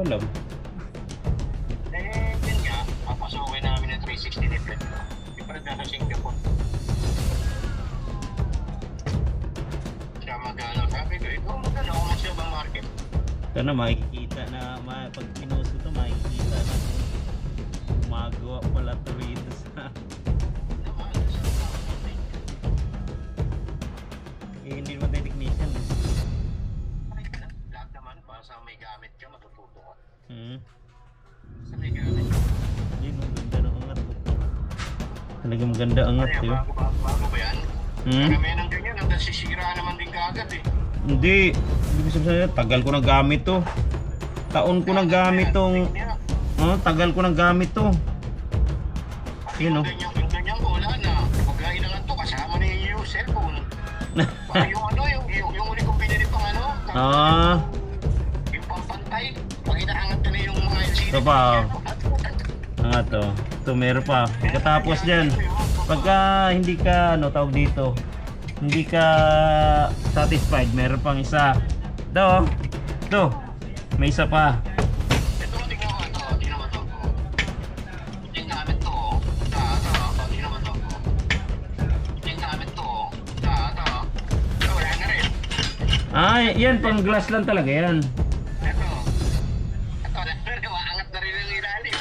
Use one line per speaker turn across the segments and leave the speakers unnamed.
ko alam.
Yun nga, papasukin namin ng 360 different. Yung pa na sa Singapore. Siya mag-ano, sabi ko, ikaw mag-ano ako siya bang market?
Ito na makikita na, pag pinost ito makikita na kung gumagawa pala ito rito sa... hindi naman tayo technician.
Lahat naman, para sa may gamit ka, matututo ka. Sa may gamit.
Yun, ang ganda ng angat. Talagang maganda angat yun.
Bago ba yan? Karamihan ng ganyan, ang nasisira naman din kagad eh.
Hindi. Hindi ko sabihin, tagal ko na gamit to. Taon ko na gamit tong... tagal ko na gamit to. Yun o.
Yung ganyan ko, wala na. Pagka inangan to, kasama na yung cellphone. Yung ano, yung uli kong binili pang ano. Yung pampantay. Pag inaangat na yung mga LCD.
Ito pa. Angat to. Ito meron pa. Pagkatapos dyan, pagka hindi ka, tawag dito, hindi ka satisfied, meron pang isa. Ito, ito, may isa pa.
Ito, tingnan ko ito. Tingnan mo ito. Tingnan namin ito. Tingnan mo ito. Tingnan namin ito. Ito, wala na rin.
Yan, pang glass lang talaga yan.
Ito, maangat na rin ang ilalim.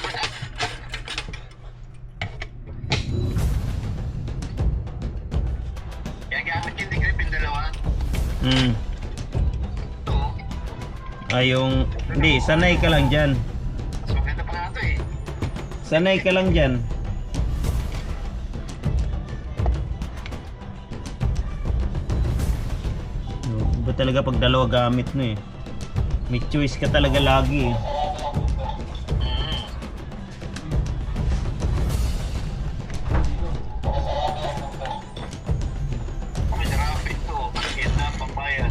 Kaya gamit yung degrip yung dalawa. Ito,
Hindi, sanay ka lang dyan.
mas maganda pa nga ito eh.
Sanay ka lang dyan. Iba talaga pag dalawa gamit mo eh. May choice ka talaga lagi eh.
Masarap ito, pakit na pambayan.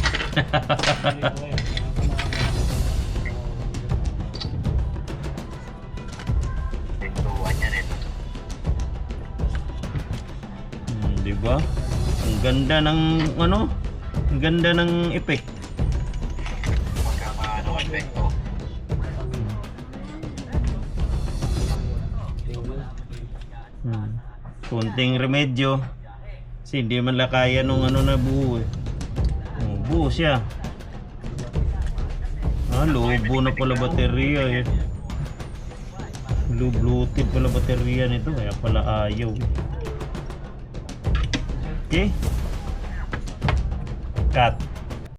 Ito, yan ito.
Diba? Ang ganda ng ang ganda ng effect.
Pagkakaano ang epekto.
Kunting remedyo. Kasi hindi man lang kaya nung na buo eh. Buo siya. Lobo na pala baterya eh. Bluetooth pala baterya nito, kaya pala ayaw. Okay? Cut.